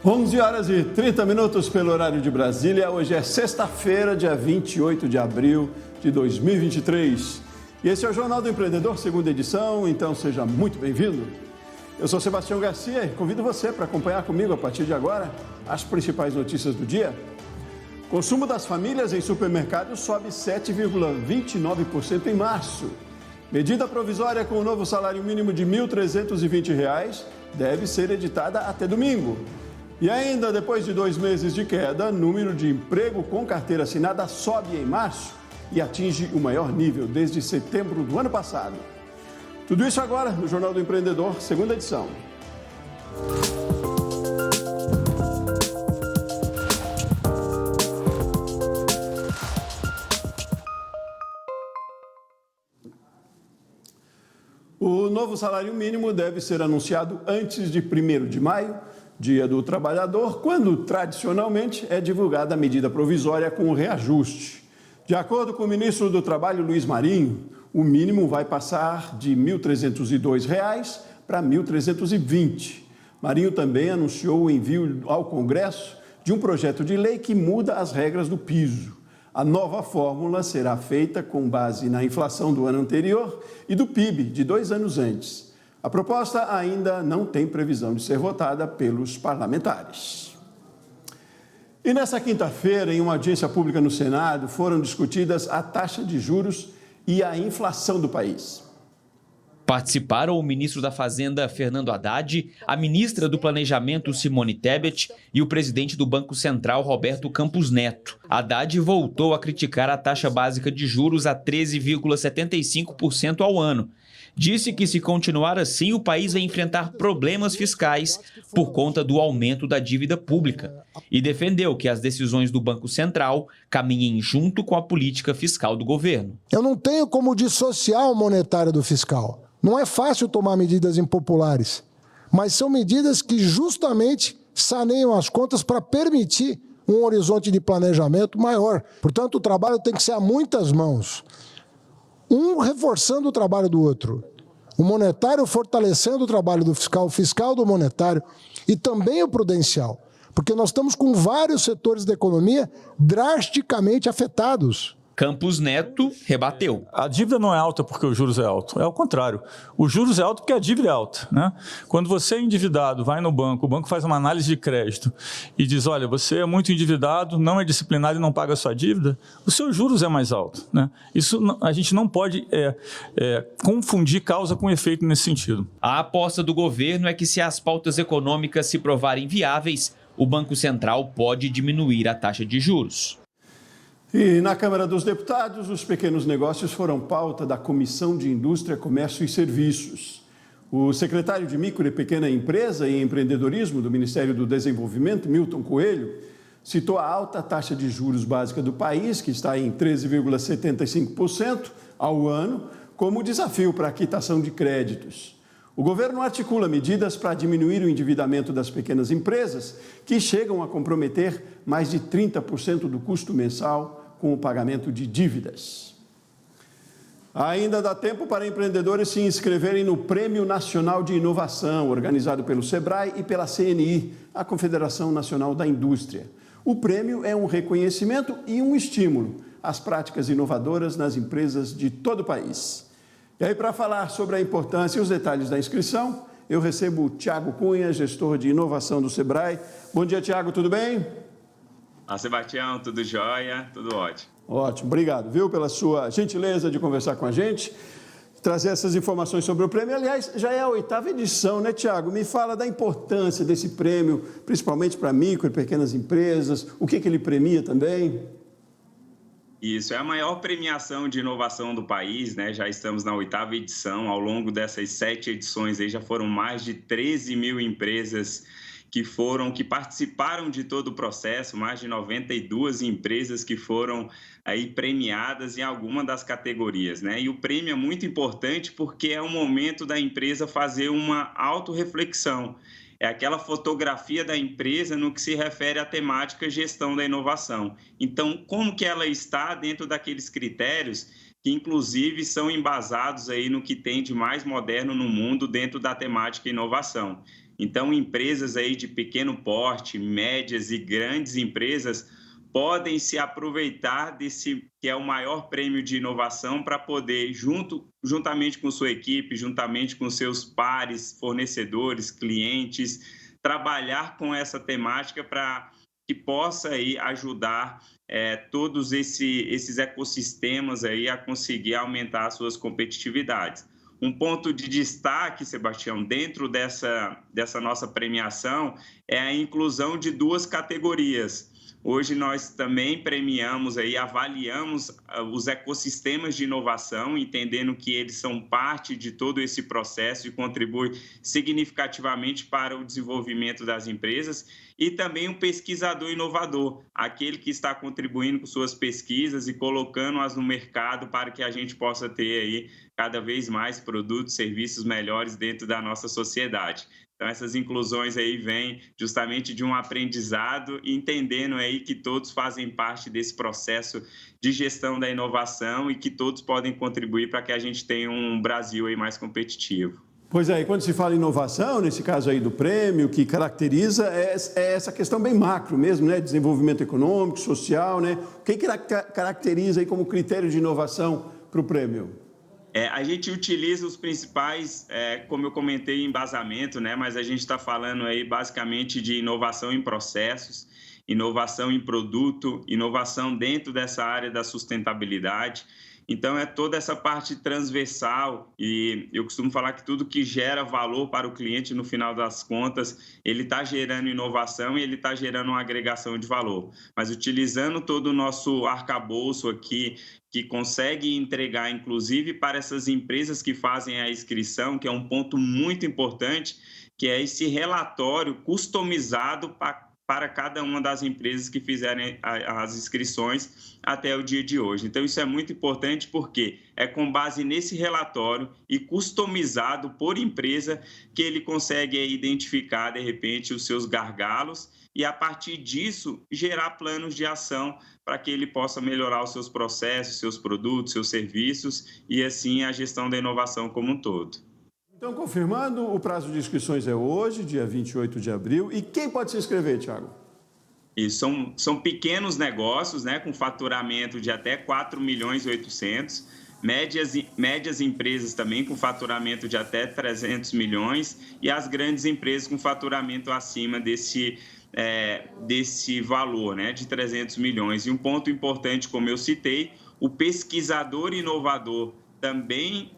11 horas e 30 minutos pelo horário de Brasília. Hoje é sexta-feira, dia 28 de abril de 2023. E esse é o Jornal do Empreendedor, segunda edição, então seja muito bem-vindo. Eu sou Sebastião Garcia e convido você para acompanhar comigo a partir de agora as principais notícias do dia. Consumo das famílias em supermercados sobe 7,29% em março. Medida provisória com o novo salário mínimo de R$ 1.320 deve ser editada até domingo. E ainda, depois de 2 meses de queda, número de emprego com carteira assinada sobe em março e atinge o maior nível desde setembro do ano passado. Tudo isso agora no Jornal do Empreendedor, segunda edição. O novo salário mínimo deve ser anunciado antes de 1º de maio, Dia do Trabalhador, quando tradicionalmente é divulgada a medida provisória com o reajuste. De acordo com o ministro do Trabalho, Luiz Marinho, o mínimo vai passar de R$ 1.302 para R$ 1.320. Marinho também anunciou o envio ao Congresso de um projeto de lei que muda as regras do piso. A nova fórmula será feita com base na inflação do ano anterior e do PIB de 2 anos antes. A proposta ainda não tem previsão de ser votada pelos parlamentares. E nessa quinta-feira, em uma audiência pública no Senado, foram discutidas a taxa de juros e a inflação do país. Participaram o ministro da Fazenda, Fernando Haddad, a ministra do Planejamento, Simone Tebet, e o presidente do Banco Central, Roberto Campos Neto. Haddad voltou a criticar a taxa básica de juros a 13,75% ao ano. Disse que, se continuar assim, o país vai enfrentar problemas fiscais por conta do aumento da dívida pública. E defendeu que as decisões do Banco Central caminhem junto com a política fiscal do governo. Eu não tenho como dissociar o monetário do fiscal. Não é fácil tomar medidas impopulares, mas são medidas que justamente saneiam as contas para permitir um horizonte de planejamento maior. Portanto, o trabalho tem que ser a muitas mãos. Um reforçando o trabalho do outro. O monetário fortalecendo o trabalho do fiscal, o fiscal do monetário e também o prudencial. Porque nós estamos com vários setores da economia drasticamente afetados. Campos Neto rebateu. A dívida não é alta porque o juros é alto, é ao contrário. O juros é alto porque a dívida é alta, né? Quando você é endividado, vai no banco, o banco faz uma análise de crédito e diz, olha, você é muito endividado, não é disciplinado e não paga a sua dívida, o seu juros é mais alto, né? Isso a gente não pode confundir causa com efeito nesse sentido. A aposta do governo é que, se as pautas econômicas se provarem viáveis, o Banco Central pode diminuir a taxa de juros. E na Câmara dos Deputados, os pequenos negócios foram pauta da Comissão de Indústria, Comércio e Serviços. O secretário de Micro e Pequena Empresa e Empreendedorismo do Ministério do Desenvolvimento, Milton Coelho, citou a alta taxa de juros básica do país, que está em 13,75% ao ano, como desafio para a quitação de créditos. O governo articula medidas para diminuir o endividamento das pequenas empresas, que chegam a comprometer mais de 30% do custo mensal com o pagamento de dívidas. Ainda dá tempo para empreendedores se inscreverem no Prêmio Nacional de Inovação, organizado pelo SEBRAE e pela CNI, a Confederação Nacional da Indústria. O prêmio é um reconhecimento e um estímulo às práticas inovadoras nas empresas de todo o país. E aí, para falar sobre a importância e os detalhes da inscrição, eu recebo o Tiago Cunha, gestor de inovação do SEBRAE. Bom dia, Tiago, tudo bem? Olá, Sebastião, tudo jóia? Tudo ótimo. Ótimo, obrigado, viu, pela sua gentileza de conversar com a gente, trazer essas informações sobre o prêmio. Aliás, já é a 8ª edição, né, Tiago? Me fala da importância desse prêmio, principalmente para micro e pequenas empresas, o que ele premia também? Isso, é a maior premiação de inovação do país, né? Já estamos na 8ª edição. Ao longo dessas 7 edições, aí já foram mais de 13 mil empresas que participaram de todo o processo, mais de 92 empresas que foram aí premiadas em alguma das categorias, né? E o prêmio é muito importante porque é o momento da empresa fazer uma autorreflexão. É aquela fotografia da empresa no que se refere à temática gestão da inovação. Então, como que ela está dentro daqueles critérios que, inclusive, são embasados aí no que tem de mais moderno no mundo dentro da temática inovação. Então, empresas aí de pequeno porte, médias e grandes empresas podem se aproveitar desse que é o maior prêmio de inovação para poder, juntamente com sua equipe, juntamente com seus pares, fornecedores, clientes, trabalhar com essa temática para que possa aí ajudar todos esses ecossistemas aí a conseguir aumentar as suas competitividades. Um ponto de destaque, Sebastião, dentro dessa nossa premiação é a inclusão de 2 categorias. Hoje nós também premiamos aí, avaliamos os ecossistemas de inovação, entendendo que eles são parte de todo esse processo e contribuem significativamente para o desenvolvimento das empresas, e também um pesquisador inovador, aquele que está contribuindo com suas pesquisas e colocando-as no mercado para que a gente possa ter aí cada vez mais produtos, serviços melhores dentro da nossa sociedade. Então, essas inclusões aí vêm justamente de um aprendizado, entendendo aí que todos fazem parte desse processo de gestão da inovação e que todos podem contribuir para que a gente tenha um Brasil aí mais competitivo. Pois é, e quando se fala em inovação, nesse caso aí do prêmio, o que caracteriza é essa questão bem macro mesmo, né? Desenvolvimento econômico, social, né? O que caracteriza aí como critério de inovação para o prêmio? A gente utiliza os principais, como eu comentei, embasamento, né? Mas a gente está falando aí basicamente de inovação em processos, inovação em produto, inovação dentro dessa área da sustentabilidade. Então, é toda essa parte transversal, e eu costumo falar que tudo que gera valor para o cliente, no final das contas, ele está gerando inovação e ele está gerando uma agregação de valor. Mas utilizando todo o nosso arcabouço aqui, que consegue entregar, inclusive, para essas empresas que fazem a inscrição, que é um ponto muito importante, que é esse relatório customizado para cada uma das empresas que fizerem as inscrições até o dia de hoje. Então, isso é muito importante porque é com base nesse relatório e customizado por empresa que ele consegue identificar, de repente, os seus gargalos e, a partir disso, gerar planos de ação para que ele possa melhorar os seus processos, seus produtos, seus serviços e, assim, a gestão da inovação como um todo. Então, confirmando, o prazo de inscrições é hoje, dia 28 de abril. E quem pode se inscrever, Thiago? Isso, são pequenos negócios, né, com faturamento de até 4.800.000, médias empresas também com faturamento de até 300 milhões e as grandes empresas com faturamento acima desse valor, né, de 300 milhões. E um ponto importante, como eu citei, o pesquisador inovador também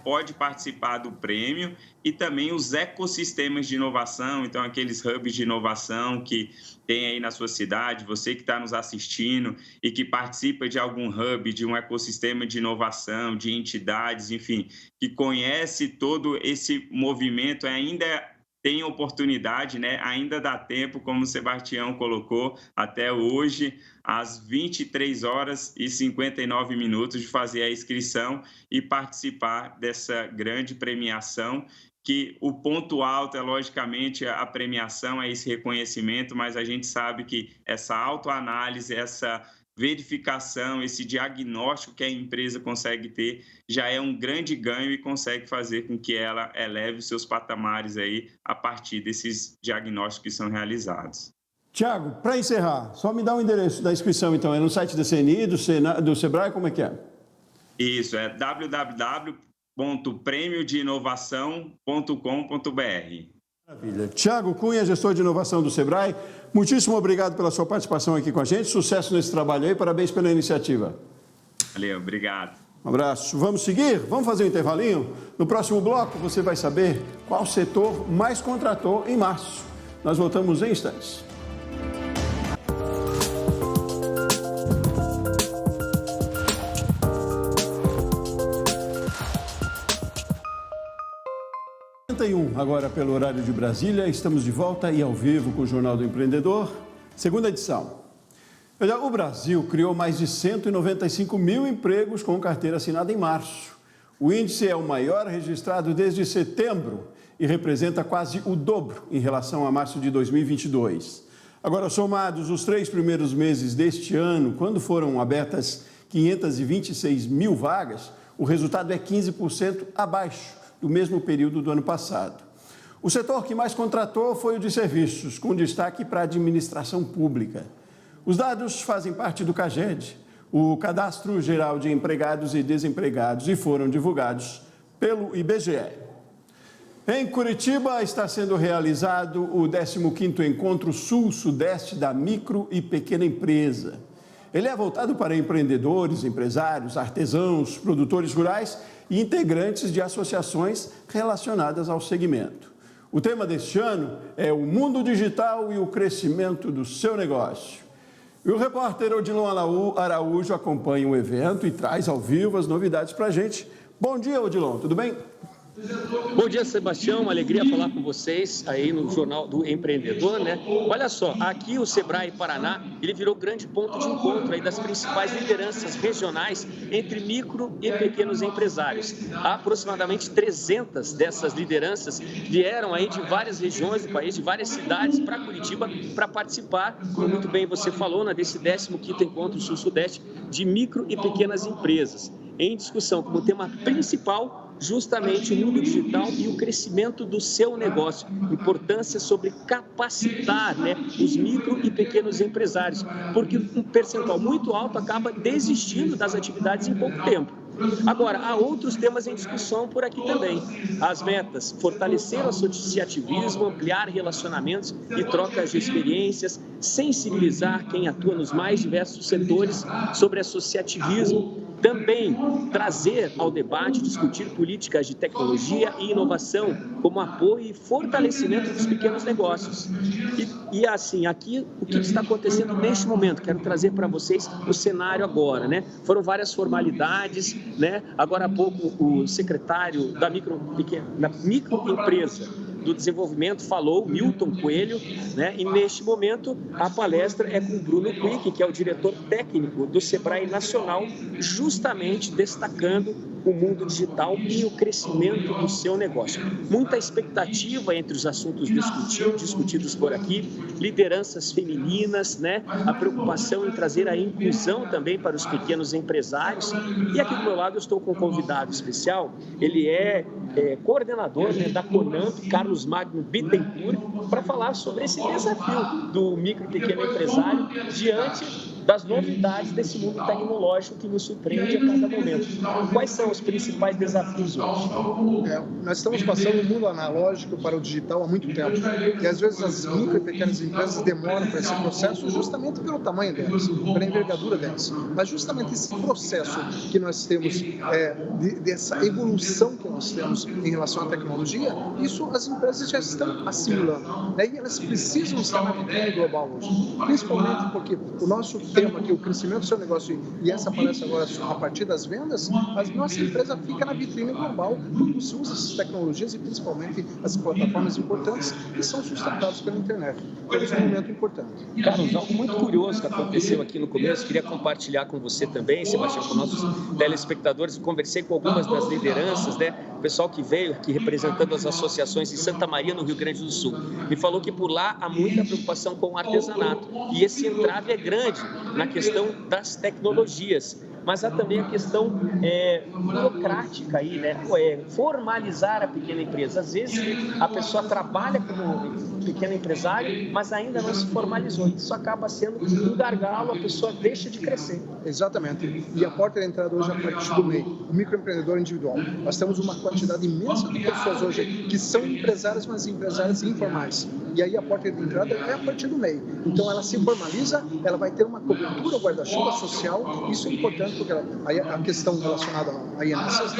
pode participar do prêmio e também os ecossistemas de inovação, então aqueles hubs de inovação que tem aí na sua cidade, você que está nos assistindo e que participa de algum hub, de um ecossistema de inovação, de entidades, enfim, que conhece todo esse movimento, ainda tem oportunidade, né? Ainda dá tempo, como o Sebastião colocou, até hoje, às 23h59 de fazer a inscrição e participar dessa grande premiação, que o ponto alto é, logicamente, a premiação, é esse reconhecimento, mas a gente sabe que essa autoanálise, essa verificação, esse diagnóstico que a empresa consegue ter, já é um grande ganho e consegue fazer com que ela eleve os seus patamares aí a partir desses diagnósticos que são realizados. Tiago, para encerrar, só me dá o endereço da inscrição, então. É no site da CNI, do Sebrae, como é que é? Isso, é www.premiodeinovação.com.br. Maravilha. Tiago Cunha, gestor de inovação do Sebrae, muitíssimo obrigado pela sua participação aqui com a gente. Sucesso nesse trabalho aí, parabéns pela iniciativa. Valeu, obrigado. Um abraço. Vamos seguir? Vamos fazer um intervalinho? No próximo bloco você vai saber qual setor mais contratou em março. Nós voltamos em instantes. Agora pelo horário de Brasília, estamos de volta e ao vivo com o Jornal do Empreendedor, segunda edição. O Brasil criou mais de 195 mil empregos com carteira assinada em março. O índice é o maior registrado desde setembro e representa quase o dobro em relação a março de 2022. Agora, somados os 3 primeiros meses deste ano, quando foram abertas 526 mil vagas, o resultado é 15% abaixo do mesmo período do ano passado. O setor que mais contratou foi o de serviços, com destaque para a administração pública. Os dados fazem parte do CAGED, o Cadastro Geral de Empregados e Desempregados, e foram divulgados pelo IBGE. Em Curitiba está sendo realizado o 15º Encontro Sul-Sudeste da Micro e Pequena Empresa. Ele é voltado para empreendedores, empresários, artesãos, produtores rurais e integrantes de associações relacionadas ao segmento. O tema deste ano é o mundo digital e o crescimento do seu negócio. E o repórter Odilon Araújo acompanha o evento e traz ao vivo as novidades para a gente. Bom dia, Odilon, tudo bem? Bom dia, Sebastião, uma alegria falar com vocês aí no Jornal do Empreendedor, né? Olha só, aqui o Sebrae Paraná, ele virou grande ponto de encontro aí das principais lideranças regionais entre micro e pequenos empresários. Aproximadamente 300 dessas lideranças vieram aí de várias regiões do país, de várias cidades para Curitiba para participar, como muito bem você falou, né, desse 15º Encontro Sul-Sudeste de micro e pequenas empresas. Em discussão como tema principal, justamente o mundo digital e o crescimento do seu negócio. Importância sobre capacitar, né, os micro e pequenos empresários, porque um percentual muito alto acaba desistindo das atividades em pouco tempo. Agora, há outros temas em discussão por aqui também. As metas: fortalecer o associativismo, ampliar relacionamentos e trocas de experiências, sensibilizar quem atua nos mais diversos setores sobre associativismo. Também trazer ao debate, discutir políticas de tecnologia e inovação como apoio e fortalecimento dos pequenos negócios. E assim, aqui, o que está acontecendo neste momento? Quero trazer para vocês o cenário agora, né? Foram várias formalidades, né? Agora há pouco, o secretário da microempresa do desenvolvimento falou, Milton Coelho, né? E neste momento a palestra é com o Bruno Quick, que é o diretor técnico do Sebrae Nacional, justamente destacando o mundo digital e o crescimento do seu negócio. Muita expectativa entre os assuntos discutidos por aqui, lideranças femininas, né? A preocupação em trazer a inclusão também para os pequenos empresários. E aqui do meu lado eu estou com um convidado especial, ele é coordenador, né, da Conamp, Carlos Magno Bittencourt, para falar sobre esse desafio do micro e pequeno empresário diante das novidades desse mundo tecnológico que nos surpreende a cada momento. Quais são os principais desafios hoje? Nós estamos passando do mundo analógico para o digital há muito tempo. E às vezes as micro e pequenas empresas demoram para esse processo justamente pelo tamanho delas, pela envergadura delas. Mas justamente esse processo que nós temos, dessa evolução que nós temos em relação à tecnologia, isso as empresas já estão assimilando. E elas precisam estar na vitrine global hoje. Principalmente porque o nosso tema aqui, o crescimento do seu negócio, e essa palestra agora a partir das vendas, a nossa empresa fica na vitrine global quando se usa essas tecnologias e principalmente as plataformas importantes que são sustentadas pela internet. Esse é um momento importante. Carlos, algo muito curioso que aconteceu aqui no começo, queria compartilhar com você também, Sebastião, com nossos telespectadores. Conversei com algumas das lideranças, né? O pessoal que veio aqui representando as associações em Santa Maria, no Rio Grande do Sul, me falou que por lá há muita preocupação com o artesanato e esse entrave é grande na questão das tecnologias. Mas há também a questão burocrática aí, né? Formalizar a pequena empresa. Às vezes a pessoa trabalha como pequeno empresário, mas ainda não se formalizou. Isso acaba sendo um gargalo, a pessoa deixa de crescer. Exatamente. E a porta de entrada hoje é a partir do MEI, o microempreendedor individual. Nós temos uma quantidade imensa de pessoas hoje que são empresárias, mas empresárias informais. E aí a porta de entrada é a partir do MEI. Então ela se formaliza, ela vai ter uma cobertura, guarda-chuva social. Isso é importante porque a questão relacionada a INSS,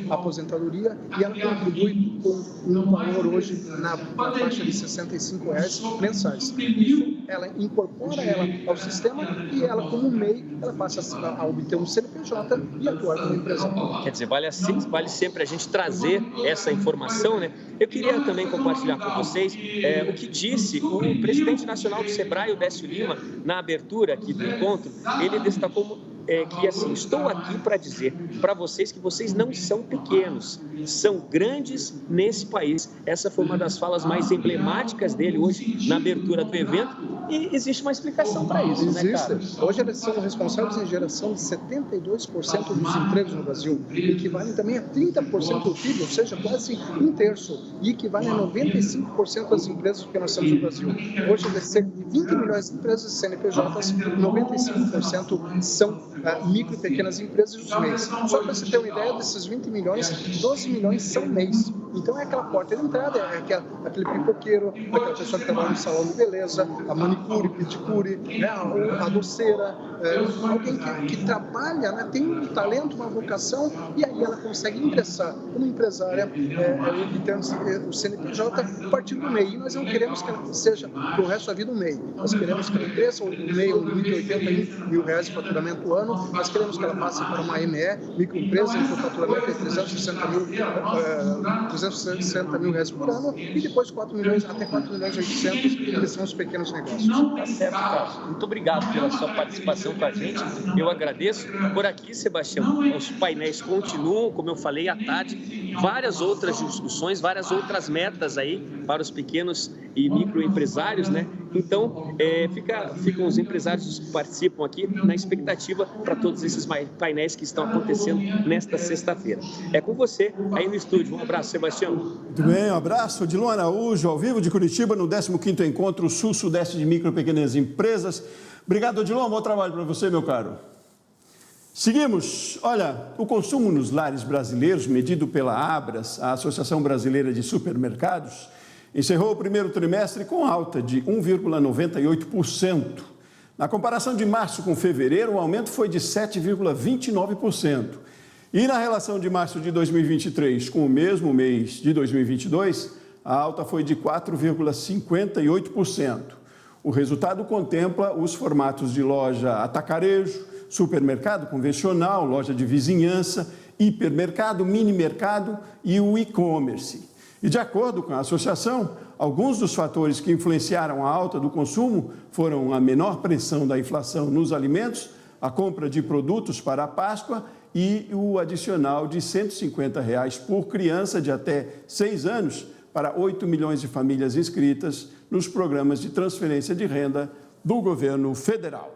a aposentadoria, e ela contribui com um valor hoje na faixa de R$65 mensais. Isso, ela incorpora ela ao sistema e ela, como MEI, ela passa a obter um CNPJ e atuar como empresário. Quer dizer, vale sempre a gente trazer essa informação, né? Eu queria também compartilhar com vocês o que disse o presidente nacional do Sebrae, o Décio Lima, na abertura aqui do encontro. Ele destacou que assim, estou aqui para dizer para vocês que vocês não são pequenos, são grandes nesse país. Essa foi uma das falas mais emblemáticas dele hoje na abertura do evento e existe uma explicação para isso, né, cara? Hoje eles são responsáveis em geração de 72% dos empregos no Brasil, equivalem também a 30% do PIB, ou seja, quase um terço, e equivalem a 95% das empresas que nós temos no Brasil. Hoje, de cerca de 20 milhões de empresas CNPJs, 95% são micro e pequenas empresas dos MEIs. Só para você ter uma ideia, desses 20 milhões, 12 milhões são MEIs. Então é aquela porta de entrada, é aquele pipoqueiro, aquela pessoa que trabalha no salão de beleza, a manicure, pedicure, né, a doceira, alguém que trabalha, né, tem um talento, uma vocação, e aí ela consegue ingressar como empresária, obtendo o CNPJ a partir do MEI. Nós não queremos que ela seja para o resto da vida um MEI. Nós queremos que ela cresça o MEI, o limite de R$80 mil de faturamento ano. Nós queremos que ela passe para uma ME, microempresa, que o faturamento é R$360 mil por ano, e depois até 4 milhões e 800, que são os pequenos negócios. Tá certo, Carlos. Muito obrigado pela sua participação com a gente. Eu agradeço. Por aqui, Sebastião, os painéis continuam, como eu falei, à tarde, várias outras discussões, várias outras metas aí para os pequenos e microempresários, né? Então, ficam os empresários que participam aqui na expectativa para todos esses painéis que estão acontecendo nesta sexta-feira. É com você aí no estúdio. Um abraço, Sebastião. Muito bem, um abraço. Odilon Araújo, ao vivo de Curitiba, no 15º Encontro Sul-Sudeste de Micro e Pequenas Empresas. Obrigado, Odilon. Bom trabalho para você, meu caro. Seguimos. Olha, o consumo nos lares brasileiros, medido pela Abras, a Associação Brasileira de Supermercados, encerrou o primeiro trimestre com alta de 1,98%. Na comparação de março com fevereiro, o aumento foi de 7,29%. E na relação de março de 2023 com o mesmo mês de 2022, a alta foi de 4,58%. O resultado contempla os formatos de loja atacarejo, supermercado convencional, loja de vizinhança, hipermercado, mini-mercado e o e-commerce. E de acordo com a associação, alguns dos fatores que influenciaram a alta do consumo foram a menor pressão da inflação nos alimentos, a compra de produtos para a Páscoa e o adicional de R$ 150 por criança de até 6 anos para 8 milhões de famílias inscritas nos programas de transferência de renda do governo federal.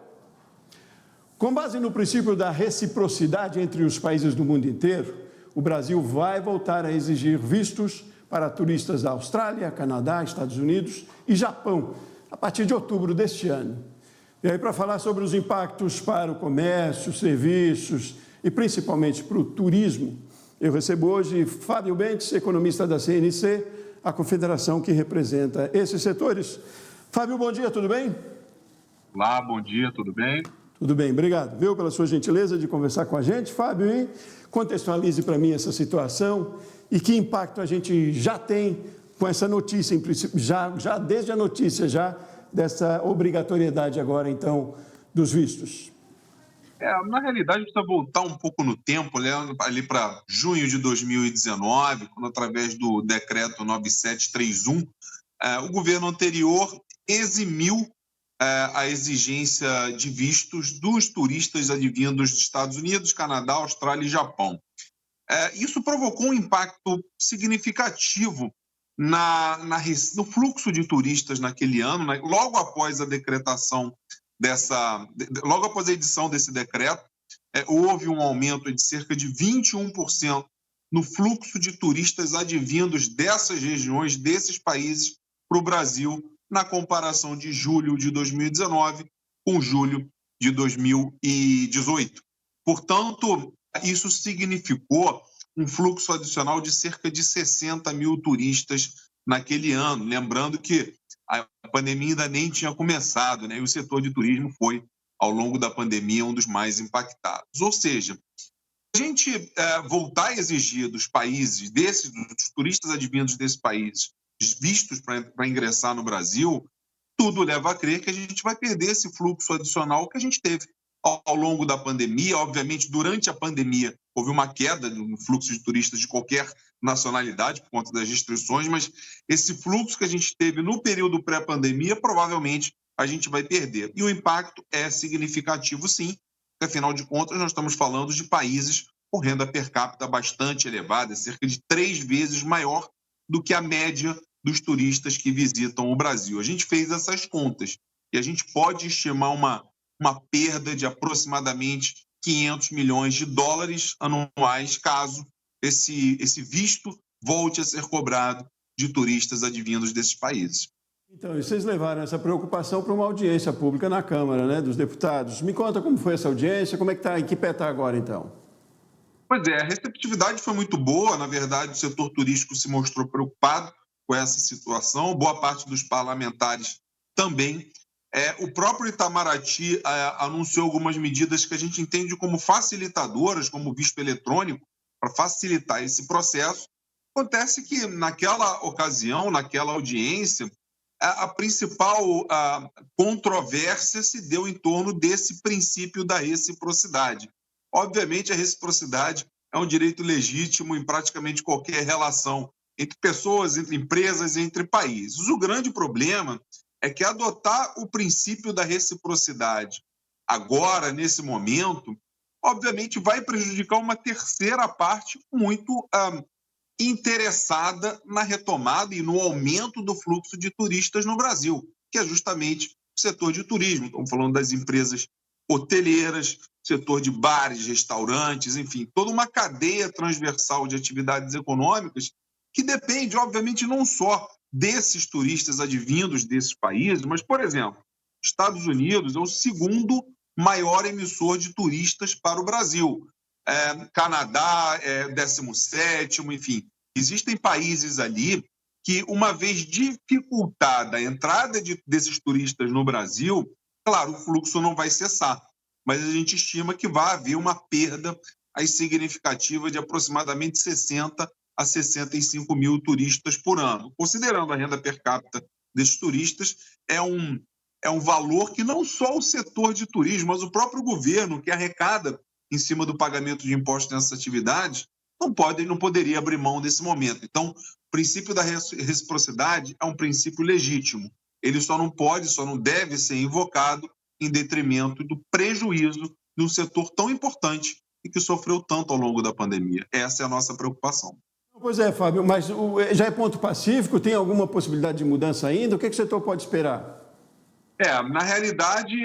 Com base no princípio da reciprocidade entre os países do mundo inteiro, o Brasil vai voltar a exigir vistos para turistas da Austrália, Canadá, Estados Unidos e Japão, a partir de outubro deste ano. E aí, para falar sobre os impactos para o comércio, serviços e principalmente para o turismo, eu recebo hoje Fábio Bentes, economista da CNC, a confederação que representa esses setores. Fábio, bom dia, tudo bem? Olá, bom dia, tudo bem? Tudo bem, obrigado, viu, pela sua gentileza de conversar com a gente. Fábio, e contextualize para mim essa situação e que impacto a gente já tem com essa notícia, em princípio, já desde a notícia dessa obrigatoriedade agora, então, dos vistos. Na realidade, a gente precisa voltar um pouco no tempo, ali para junho de 2019, quando, através do decreto 9731, o governo anterior eximiu a exigência de vistos dos turistas advindos dos Estados Unidos, Canadá, Austrália e Japão. Isso provocou um impacto significativo no fluxo de turistas naquele ano, né? Logo após a decretação logo após a edição desse decreto, houve um aumento de cerca de 21% no fluxo de turistas advindos dessas regiões, desses países, para o Brasil, na comparação de julho de 2019 com julho de 2018. Portanto, isso significou um fluxo adicional de cerca de 60 mil turistas naquele ano. Lembrando que a pandemia ainda nem tinha começado, né? E o setor de turismo foi, ao longo da pandemia, um dos mais impactados. Ou seja, a gente voltar a exigir dos países, dos turistas advindos desses países, vistos para ingressar no Brasil, tudo leva a crer que a gente vai perder esse fluxo adicional que a gente teve ao longo da pandemia. Obviamente, durante a pandemia, houve uma queda no fluxo de turistas de qualquer nacionalidade por conta das restrições, mas esse fluxo que a gente teve no período pré-pandemia, provavelmente a gente vai perder. E o impacto é significativo, sim, porque, afinal de contas, nós estamos falando de países com renda per capita bastante elevada, cerca de 3 vezes maior do que a média dos turistas que visitam o Brasil. A gente fez essas contas. e a gente pode estimar uma perda de aproximadamente 500 milhões de dólares anuais caso esse visto volte a ser cobrado de turistas advindos desses países. Então, e vocês levaram essa preocupação para uma audiência pública na Câmara, né, dos Deputados. Me conta como foi essa audiência, como é que está, em que pé está agora, então? Pois é, a receptividade foi muito boa. Na verdade, o setor turístico se mostrou preocupado com essa situação, boa parte dos parlamentares também. O próprio Itamaraty anunciou algumas medidas que a gente entende como facilitadoras, como o visto eletrônico, para facilitar esse processo. Acontece que, naquela ocasião, naquela audiência, a principal controvérsia se deu em torno desse princípio da reciprocidade. Obviamente, a reciprocidade é um direito legítimo em praticamente qualquer relação entre pessoas, entre empresas e entre países. O grande problema é que adotar o princípio da reciprocidade agora, nesse momento, obviamente vai prejudicar uma terceira parte muito interessada na retomada e no aumento do fluxo de turistas no Brasil, que é justamente o setor de turismo. Estamos falando das empresas hoteleiras, setor de bares, restaurantes, enfim, toda uma cadeia transversal de atividades econômicas que depende, obviamente, não só desses turistas advindos desses países, mas, por exemplo, Estados Unidos é o segundo maior emissor de turistas para o Brasil. Canadá é 17º, enfim. Existem países ali que, uma vez dificultada a entrada desses turistas no Brasil, claro, o fluxo não vai cessar, mas a gente estima que vai haver uma perda aí significativa de aproximadamente 60 a 65 mil turistas por ano. Considerando a renda per capita desses turistas, é um valor que não só o setor de turismo, mas o próprio governo, que arrecada em cima do pagamento de impostos nessas atividades, não poderia abrir mão desse momento. Então, o princípio da reciprocidade é um princípio legítimo. Ele só não deve ser invocado em detrimento do prejuízo de um setor tão importante e que sofreu tanto ao longo da pandemia. Essa é a nossa preocupação. Pois é, Fábio, mas já é ponto pacífico? Tem alguma possibilidade de mudança ainda? O que o setor pode esperar? Na realidade,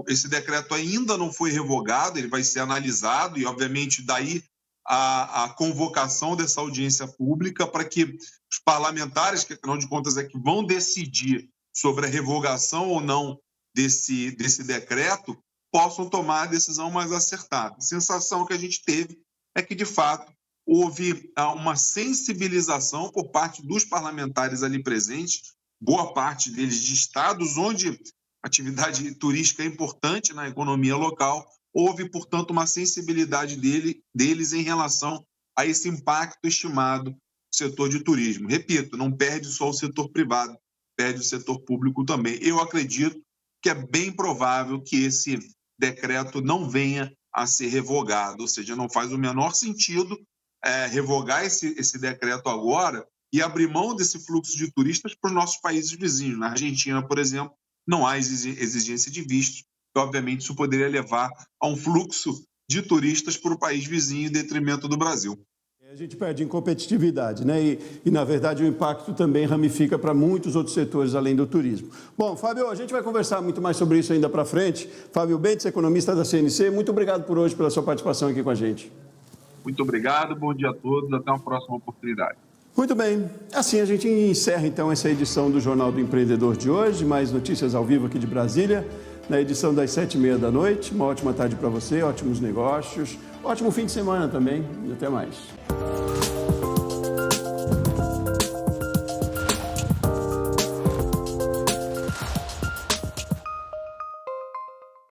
esse decreto ainda não foi revogado, ele vai ser analisado e, obviamente, daí a convocação dessa audiência pública para que os parlamentares, que afinal de contas é que vão decidir sobre a revogação ou não desse decreto, possam tomar a decisão mais acertada. A sensação que a gente teve é que, de fato, houve uma sensibilização por parte dos parlamentares ali presentes, boa parte deles de estados onde a atividade turística é importante na economia local. Houve, portanto, uma sensibilidade deles em relação a esse impacto estimado do setor de turismo. Repito, não perde só o setor privado, perde o setor público também. Eu acredito que é bem provável que esse decreto não venha a ser revogado, ou seja, não faz o menor sentido revogar esse decreto agora e abrir mão desse fluxo de turistas para os nossos países vizinhos. Na Argentina, por exemplo, não há exigência de visto, e, obviamente, isso poderia levar a um fluxo de turistas para o país vizinho em detrimento do Brasil. A gente perde em competitividade, né? E, na verdade, o impacto também ramifica para muitos outros setores além do turismo. Bom, Fábio, a gente vai conversar muito mais sobre isso ainda para frente. Fábio Bentes, economista da CNC, muito obrigado por hoje, pela sua participação aqui com a gente. Muito obrigado, bom dia a todos, até uma próxima oportunidade. Muito bem, assim a gente encerra então essa edição do Jornal do Empreendedor de hoje, mais notícias ao vivo aqui de Brasília, na edição das 7h30 da noite. Uma ótima tarde para você, ótimos negócios, ótimo fim de semana também e até mais.